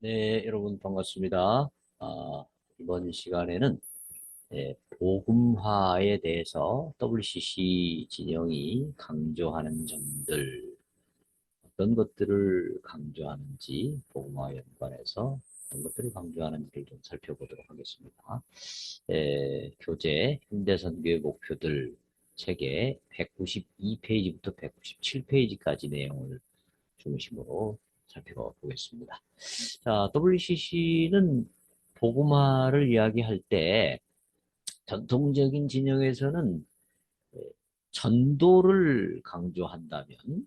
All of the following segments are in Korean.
네, 여러분 반갑습니다. 이번 시간에는 복음화에 대해서 WCC 진영이 강조하는 점들, 어떤 것들을 강조하는지, 복음화 연관해서 어떤 것들을 강조하는지를 좀 살펴보도록 하겠습니다. 교재 현대선교의 목표들 책의 192페이지부터 197페이지까지 내용을 중심으로 살펴보겠습니다. 자, WCC는 복음화를 이야기할 때 전통적인 진영에서는 전도를 강조한다면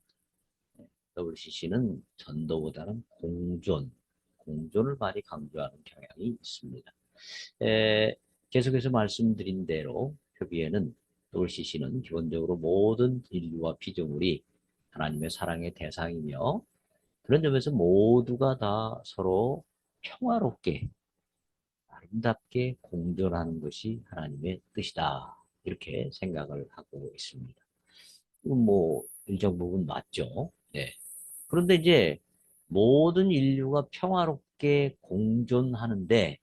WCC는 전도보다는 공존을 많이 강조하는 경향이 있습니다. 계속해서 말씀드린 대로 표비에는 WCC는 기본적으로 모든 인류와 피조물이 하나님의 사랑의 대상이며 그런 점에서 모두가 다 서로 평화롭게 아름답게 공존하는 것이 하나님의 뜻이다. 이렇게 생각을 하고 있습니다. 뭐 일정 부분 맞죠. 네. 그런데 이제 모든 인류가 평화롭게 공존하는데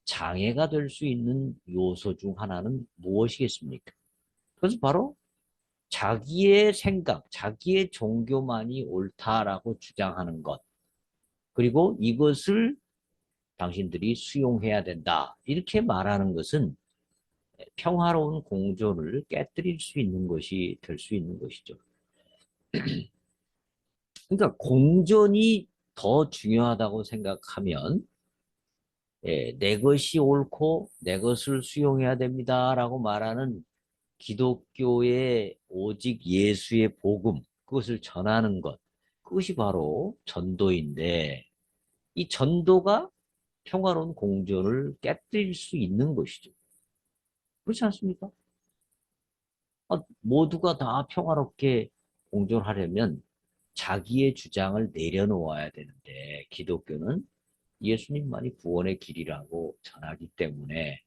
장애가 될 수 있는 요소 중 하나는 무엇이겠습니까? 그것은 바로 자기의 생각, 자기의 종교만이 옳다라고 주장하는 것. 그리고 이것을 당신들이 수용해야 된다. 이렇게 말하는 것은 평화로운 공존을 깨뜨릴 수 있는 것이 될 수 있는 것이죠. 그러니까 공존이 더 중요하다고 생각하면 내 것이 옳고 내 것을 수용해야 됩니다라고 말하는 기독교의 오직 예수의 복음, 그것을 전하는 것, 그것이 바로 전도인데 이 전도가 평화로운 공존을 깨뜨릴 수 있는 것이죠. 그렇지 않습니까? 모두가 다 평화롭게 공존하려면 자기의 주장을 내려놓아야 되는데 기독교는 예수님만이 구원의 길이라고 전하기 때문에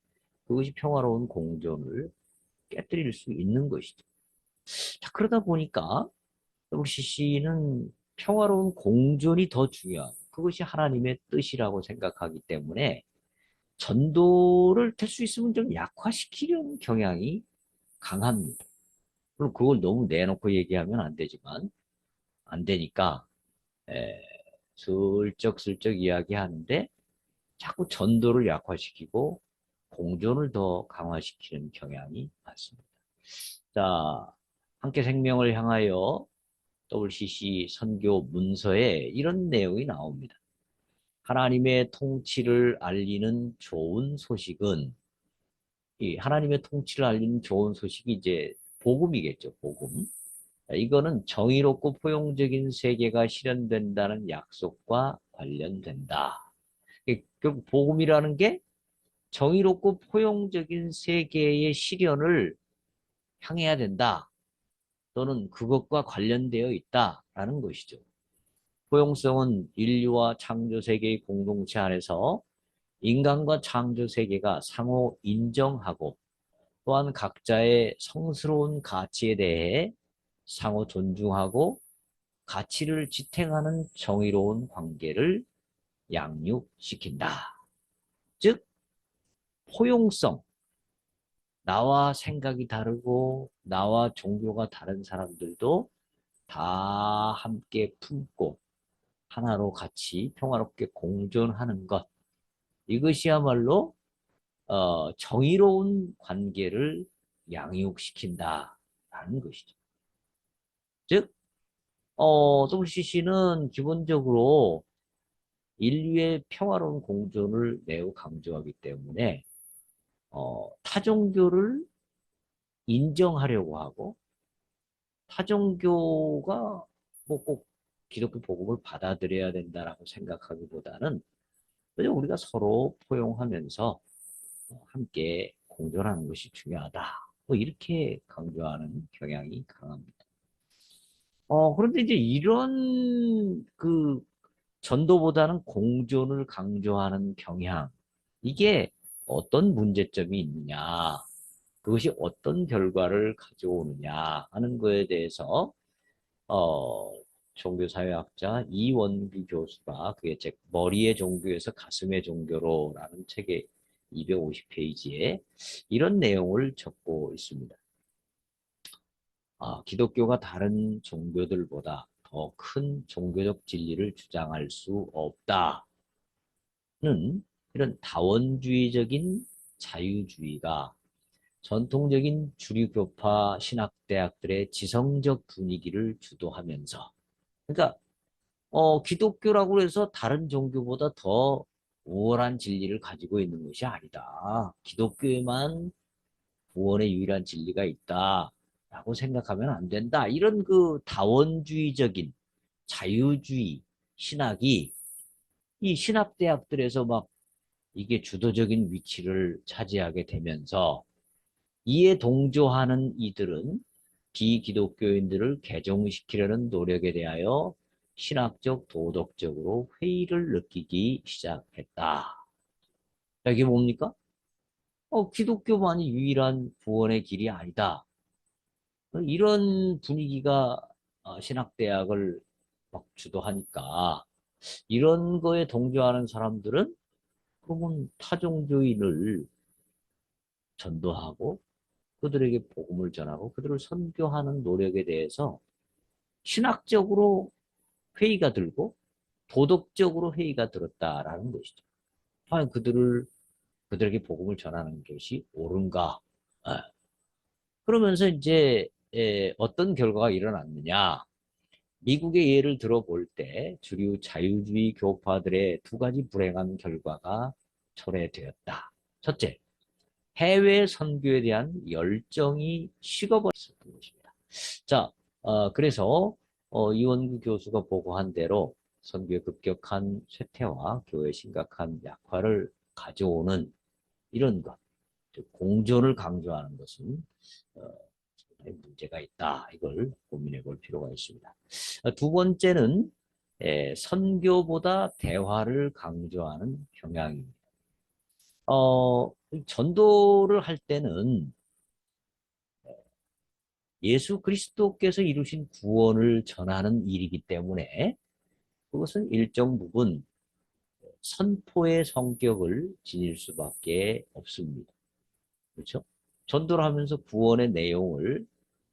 그것이 평화로운 공존을 깨뜨릴 수 있는 것이죠. 자, 그러다 보니까 WCC는 평화로운 공존이 더 중요한 그것이 하나님의 뜻이라고 생각하기 때문에 전도를 될 수 있으면 좀 약화시키려는 경향이 강합니다. 그럼 그걸 너무 내놓고 얘기하면 안 되지만 안 되니까 에, 슬쩍슬쩍 이야기하는데 자꾸 전도를 약화시키고 공존을 더 강화시키는 경향이 많습니다. 자, 함께 생명을 향하여 WCC 선교 문서에 이런 내용이 나옵니다. 하나님의 통치를 알리는 좋은 소식은 이 하나님의 통치를 알리는 좋은 소식이 이제 복음이겠죠, 복음. 이거는 정의롭고 포용적인 세계가 실현된다는 약속과 관련된다. 결국 복음이라는 게 정의롭고 포용적인 세계의 실현을 향해야 된다. 또는 그것과 관련되어 있다라는 것이죠. 포용성은 인류와 창조 세계의 공동체 안에서 인간과 창조 세계가 상호 인정하고 또한 각자의 성스러운 가치에 대해 상호 존중하고 가치를 지탱하는 정의로운 관계를 양육시킨다. 즉, 포용성, 나와 생각이 다르고 나와 종교가 다른 사람들도 다 함께 품고 하나로 같이 평화롭게 공존하는 것. 이것이야말로 정의로운 관계를 양육시킨다라는 것이죠. 즉, WCC는 기본적으로 인류의 평화로운 공존을 매우 강조하기 때문에 타종교를 인정하려고 하고 타종교가 뭐 꼭 기독교 복음을 받아들여야 된다라고 생각하기보다는 그냥 우리가 서로 포용하면서 함께 공존하는 것이 중요하다. 뭐 이렇게 강조하는 경향이 강합니다. 그런데 이제 이런 그 전도보다는 공존을 강조하는 경향, 이게 어떤 문제점이 있느냐, 그것이 어떤 결과를 가져오느냐 하는 거에 대해서 종교사회학자 이원규 교수가 그의 책 머리의 종교에서 가슴의 종교로라는 책의 250페이지에 이런 내용을 적고 있습니다. 기독교가 다른 종교들보다 더 큰 종교적 진리를 주장할 수 없다는 이런 다원주의적인 자유주의가 전통적인 주류교파 신학대학들의 지성적 분위기를 주도하면서, 그러니까 기독교라고 해서 다른 종교보다 더 우월한 진리를 가지고 있는 것이 아니다. 기독교에만 구원의 유일한 진리가 있다라고 생각하면 안 된다. 이런 그 다원주의적인 자유주의 신학이 이 신학대학들에서 막 이게 주도적인 위치를 차지하게 되면서, 이에 동조하는 이들은 비기독교인들을 개종시키려는 노력에 대하여 신학적, 도덕적으로 회의를 느끼기 시작했다. 이게 뭡니까? 기독교만이 유일한 구원의 길이 아니다. 이런 분위기가 신학대학을 막 주도하니까, 이런 거에 동조하는 사람들은 그러면 타종교인을 전도하고 그들에게 복음을 전하고 그들을 선교하는 노력에 대해서 신학적으로 회의가 들고 도덕적으로 회의가 들었다라는 것이죠. 과연 그들에게 복음을 전하는 것이 옳은가? 아, 그러면서 이제 어떤 결과가 일어났느냐? 미국의 예를 들어볼 때 주류 자유주의 교파들의 두 가지 불행한 결과가 초래되었다. 첫째, 해외 선교에 대한 열정이 식어버렸었던 것입니다. 자, 그래서 이원구 교수가 보고한 대로 선교의 급격한 쇠퇴와 교회의 심각한 약화를 가져오는 이런 것, 즉 공존을 강조하는 것은 어, 문제가 있다. 이걸 고민해 볼 필요가 있습니다. 두 번째는 선교보다 대화를 강조하는 경향입니다. 전도를 할 때는 예수 그리스도께서 이루신 구원을 전하는 일이기 때문에 그것은 일정 부분 선포의 성격을 지닐 수밖에 없습니다. 그렇죠? 전도를 하면서 구원의 내용을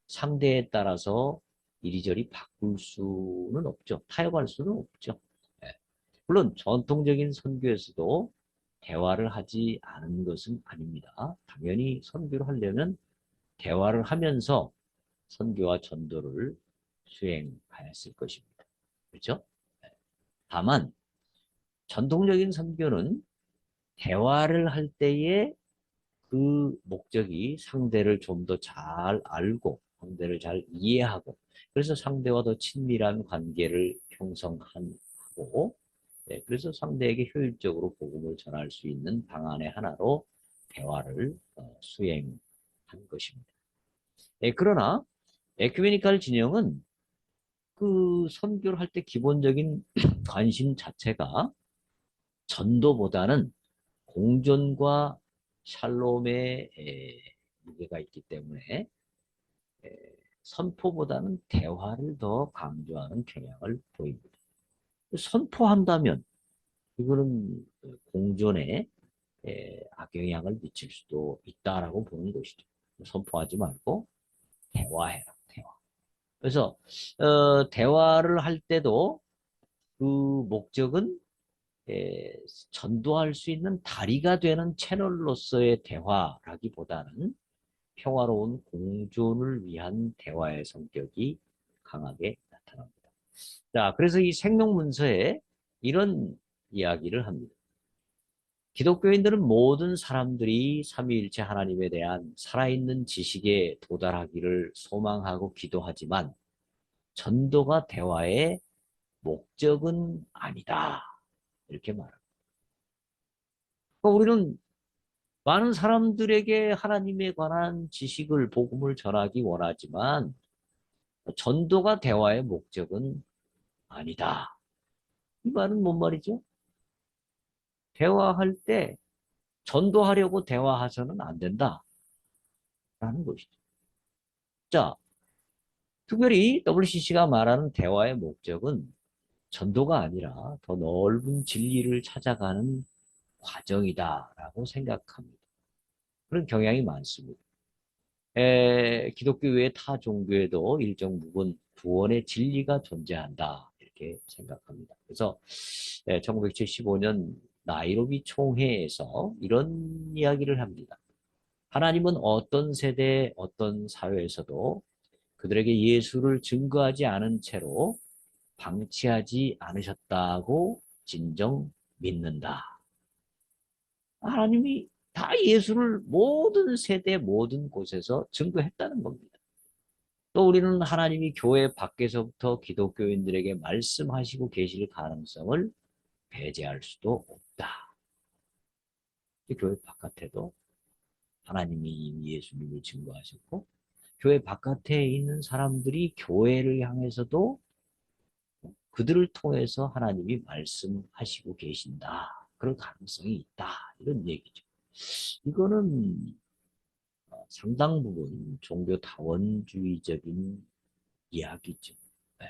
상대에 따라서 이리저리 바꿀 수는 없죠. 타협할 수는 없죠. 예. 물론 전통적인 선교에서도 대화를 하지 않은 것은 아닙니다. 당연히 선교를 하려면 대화를 하면서 선교와 전도를 수행하였을 것입니다. 그렇죠? 다만 전통적인 선교는 대화를 할 때에 그 목적이 상대를 좀 더 잘 알고 상대를 잘 이해하고 그래서 상대와 더 친밀한 관계를 형성하고, 그래서 상대에게 효율적으로 복음을 전할 수 있는 방안의 하나로 대화를 수행한 것입니다. 그러나 에큐메니칼 진영은 그 선교를 할 때 기본적인 관심 자체가 전도보다는 공존과 샬롬의 무게가 있기 때문에 선포보다는 대화를 더 강조하는 경향을 보입니다. 선포한다면 이거는 공존에 악영향을 미칠 수도 있다라고 보는 것이죠. 선포하지 말고 대화해라, 대화. 그래서 대화를 할 때도 그 목적은 전도할 수 있는 다리가 되는 채널로서의 대화라기보다는 평화로운 공존을 위한 대화의 성격이 강하게 나타납니다. 자, 그래서 이 생명문서에 이런 이야기를 합니다. 기독교인들은 모든 사람들이 삼위일체 하나님에 대한 살아있는 지식에 도달하기를 소망하고 기도하지만 전도가 대화의 목적은 아니다. 이렇게 말합니다. 그러니까 우리는 많은 사람들에게 하나님에 관한 지식을, 복음을 전하기 원하지만 전도가 대화의 목적은 아니다. 이 말은 뭔 말이죠? 대화할 때 전도하려고 대화해서는 안 된다라는 것이죠. 자, 특별히 WCC가 말하는 대화의 목적은 전도가 아니라 더 넓은 진리를 찾아가는 과정이다라고 생각합니다. 그런 경향이 많습니다. 기독교 외의 타 종교에도 일정 부분 구원의 진리가 존재한다 이렇게 생각합니다. 그래서 1975년 나이로비 총회에서 이런 이야기를 합니다. 하나님은 어떤 세대, 어떤 사회에서도 그들에게 예수를 증거하지 않은 채로 방치하지 않으셨다고 진정 믿는다. 하나님이 다 예수를 모든 세대, 모든 곳에서 증거했다는 겁니다. 또 우리는 하나님이 교회 밖에서부터 기독교인들에게 말씀하시고 계실 가능성을 배제할 수도 없다. 교회 바깥에도 하나님이 이미 예수님을 증거하셨고 교회 바깥에 있는 사람들이 교회를 향해서도 그들을 통해서 하나님이 말씀하시고 계신다. 그런 가능성이 있다. 이런 얘기죠. 이거는 상당 부분 종교 다원주의적인 이야기죠. 네.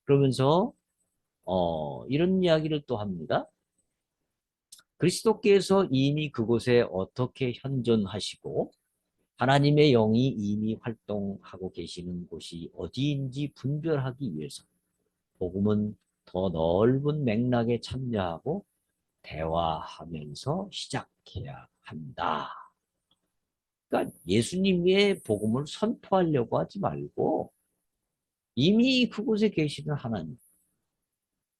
그러면서 이런 이야기를 또 합니다. 그리스도께서 이미 그곳에 어떻게 현존하시고 하나님의 영이 이미 활동하고 계시는 곳이 어디인지 분별하기 위해서 복음은 더 넓은 맥락에 참여하고 대화하면서 시작해야 한다. 그러니까 예수님의 복음을 선포하려고 하지 말고 이미 그곳에 계시는 하나님,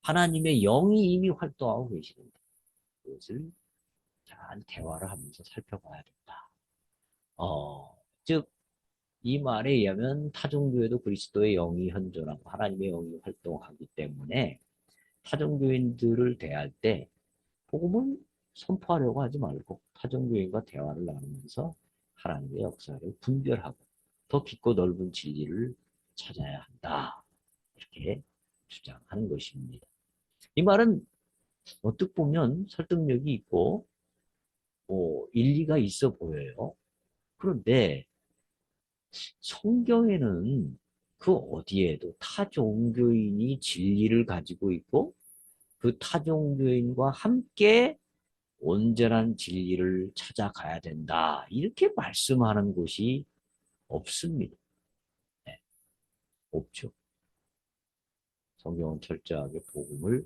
하나님의 영이 이미 활동하고 계시는데 그것을 잘 대화를 하면서 살펴봐야 된다. 즉, 이 말에 의하면 타종교에도 그리스도의 영이 현존하고 하나님의 영이 활동하기 때문에 타종교인들을 대할 때 복음을 선포하려고 하지 말고 타종교인과 대화를 나누면서 하나님의 역사를 분별하고 더 깊고 넓은 진리를 찾아야 한다. 이렇게 주장하는 것입니다. 이 말은 어떻게 보면 설득력이 있고 일리가 있어 보여요. 그런데 성경에는 그 어디에도 타종교인이 진리를 가지고 있고 그 타종교인과 함께 온전한 진리를 찾아가야 된다. 이렇게 말씀하는 곳이 없습니다. 네, 없죠. 성경은 철저하게 복음을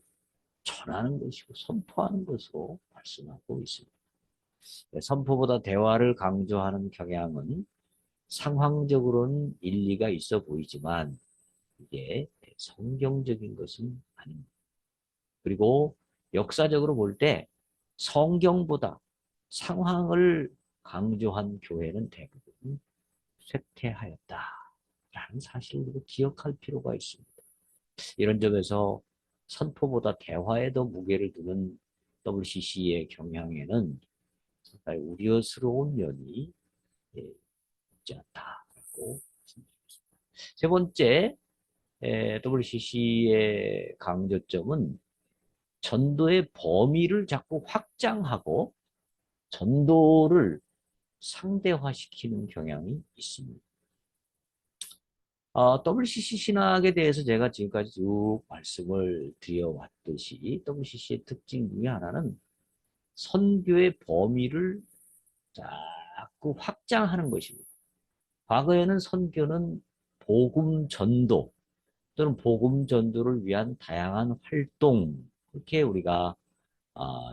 전하는 것이고 선포하는 것으로 말씀하고 있습니다. 네, 선포보다 대화를 강조하는 경향은 상황적으로는 일리가 있어 보이지만 이게 성경적인 것은 아닙니다. 그리고 역사적으로 볼 때 성경보다 상황을 강조한 교회는 대부분 쇠퇴하였다라는 사실을 기억할 필요가 있습니다. 이런 점에서 선포보다 대화에 더 무게를 두는 WCC의 경향에는 상당히 우려스러운 면이 없지 않다라고 생각합니다. 세 번째, WCC의 강조점은 전도의 범위를 자꾸 확장하고 전도를 상대화시키는 경향이 있습니다. WCC 신학에 대해서 제가 지금까지 쭉 말씀을 드려왔듯이 WCC의 특징 중에 하나는 선교의 범위를 자꾸 확장하는 것입니다. 과거에는 선교는 복음 전도 또는 복음 전도를 위한 다양한 활동 그렇게 우리가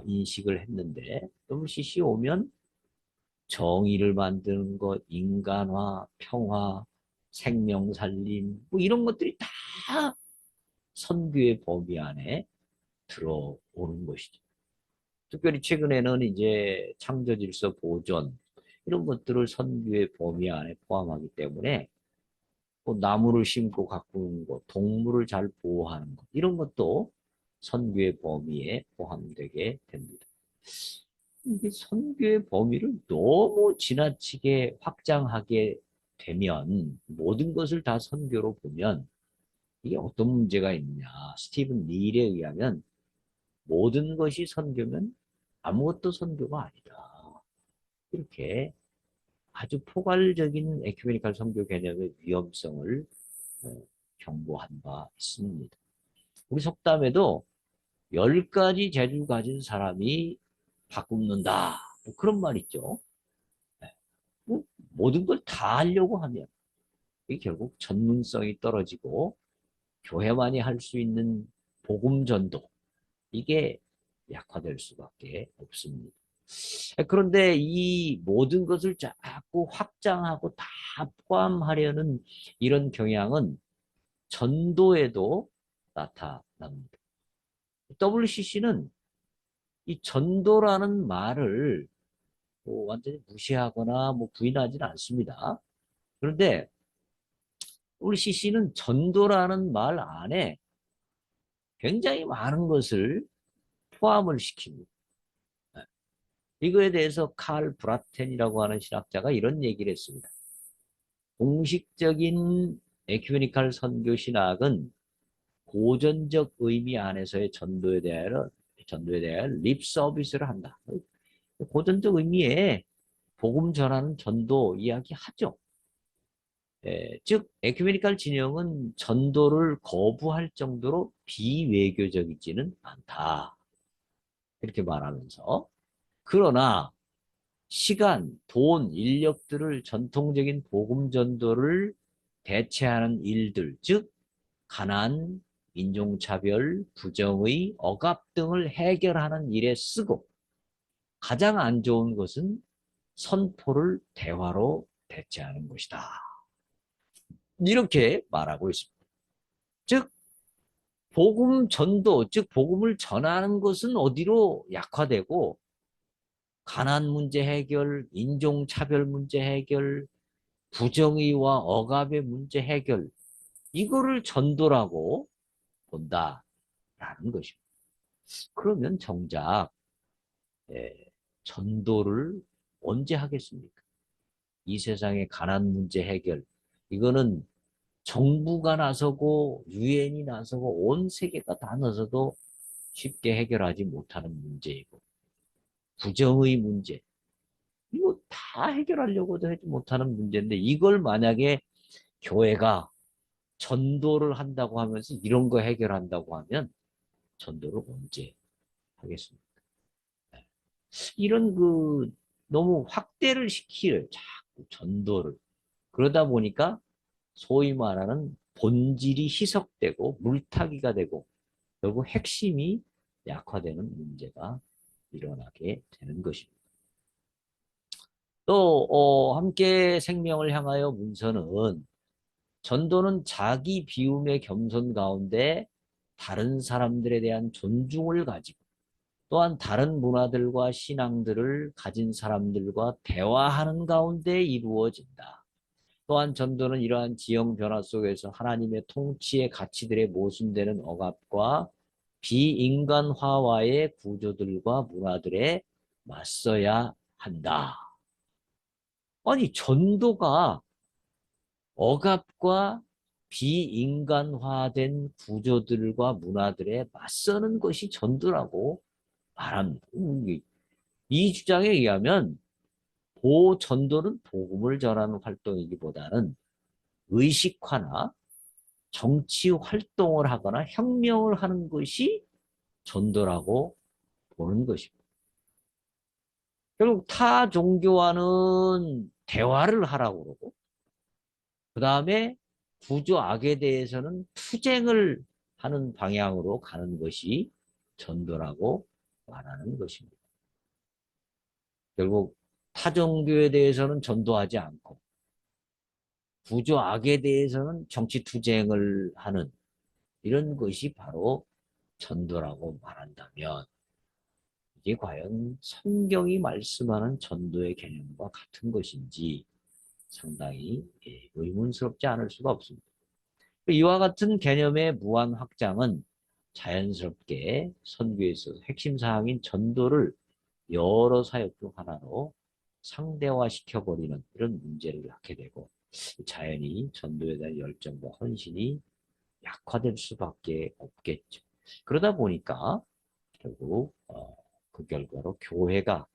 인식을 했는데 WCC 오면 정의를 만드는 것, 인간화, 평화, 생명살림 뭐 이런 것들이 다 선교의 범위 안에 들어오는 것이죠. 특별히 최근에는 이제 창조질서 보존 이런 것들을 선교의 범위 안에 포함하기 때문에 뭐 나무를 심고 가꾸는 것, 동물을 잘 보호하는 것 이런 것도 선교의 범위에 포함되게 됩니다. 이게 선교의 범위를 너무 지나치게 확장하게 되면 모든 것을 다 선교로 보면 이게 어떤 문제가 있느냐. 스티븐 닐에 의하면 모든 것이 선교면 아무것도 선교가 아니다. 이렇게 아주 포괄적인 에큐메니칼 선교 개념의 위험성을 경고한 바 있습니다. 우리 속담에도 10가지 재주 가진 사람이 바꿈는다. 뭐 그런 말 있죠. 네. 뭐 모든 걸 다 하려고 하면 이게 결국 전문성이 떨어지고 교회만이 할 수 있는 복음 전도 이게 약화될 수밖에 없습니다. 그런데 이 모든 것을 자꾸 확장하고 다 포함하려는 이런 경향은 전도에도 나타납니다. WCC는 이 전도라는 말을 뭐 완전히 무시하거나 뭐 부인하지는 않습니다. 그런데 우리 CC는 전도라는 말 안에 굉장히 많은 것을 포함을 시킵니다. 이거에 대해서 칼 브라텐이라고 하는 신학자가 이런 얘기를 했습니다. 공식적인 에큐메니칼 선교 신학은 고전적 의미 안에서의 전도에 대한 립 서비스를 한다. 고전적 의미의 복음 전하는 전도 이야기 하죠. 즉 에큐메니칼 진영은 전도를 거부할 정도로 비외교적이지는 않다. 이렇게 말하면서 그러나 시간, 돈, 인력들을 전통적인 복음 전도를 대체하는 일들, 즉 가난, 인종차별, 부정의, 억압 등을 해결하는 일에 쓰고 가장 안 좋은 것은 선포를 대화로 대체하는 것이다. 이렇게 말하고 있습니다. 즉 복음 전도, 즉 복음을 전하는 것은 어디로 약화되고 가난 문제 해결, 인종차별 문제 해결, 부정의와 억압의 문제 해결 이거를 전도라고 본다라는 것입니다. 그러면 정작 전도를 언제 하겠습니까? 이 세상의 가난 문제 해결 이거는 정부가 나서고 유엔이 나서고 온 세계가 다 나서도 쉽게 해결하지 못하는 문제이고 부정의 문제 이거 다 해결하려고도 하지 못하는 문제인데 이걸 만약에 교회가 전도를 한다고 하면서 이런 거 해결한다고 하면 전도를 언제 하겠습니까? 이런 너무 확대를 시킬 자꾸 전도를 그러다 보니까 소위 말하는 본질이 희석되고 물타기가 되고 결국 핵심이 약화되는 문제가 일어나게 되는 것입니다. 또 함께 생명을 향하여 문서는 전도는 자기 비움의 겸손 가운데 다른 사람들에 대한 존중을 가지고 또한 다른 문화들과 신앙들을 가진 사람들과 대화하는 가운데 이루어진다. 또한 전도는 이러한 지형 변화 속에서 하나님의 통치의 가치들에 모순되는 억압과 비인간화와의 구조들과 문화들에 맞서야 한다. 아니 전도가 억압과 비인간화된 구조들과 문화들에 맞서는 것이 전도라고 말합니다. 이 주장에 의하면 전도는 복음을 전하는 활동이기보다는 의식화나 정치 활동을 하거나 혁명을 하는 것이 전도라고 보는 것입니다. 결국 타 종교와는 대화를 하라고 그러고 그 다음에 구조악에 대해서는 투쟁을 하는 방향으로 가는 것이 전도라고 말하는 것입니다. 결국 타종교에 대해서는 전도하지 않고 구조악에 대해서는 정치 투쟁을 하는 이런 것이 바로 전도라고 말한다면 이게 과연 성경이 말씀하는 전도의 개념과 같은 것인지 상당히 의문스럽지 않을 수가 없습니다. 이와 같은 개념의 무한 확장은 자연스럽게 선교에 있어서 핵심 사항인 전도를 여러 사역 중 하나로 상대화시켜버리는 이런 문제를 낳게 되고 자연히 전도에 대한 열정과 헌신이 약화될 수밖에 없겠죠. 그러다 보니까 결국 그 결과로 교회가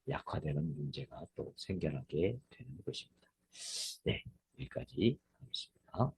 약화되는 문제가 또 생겨나게 되는 것입니다. 네, 여기까지 하겠습니다.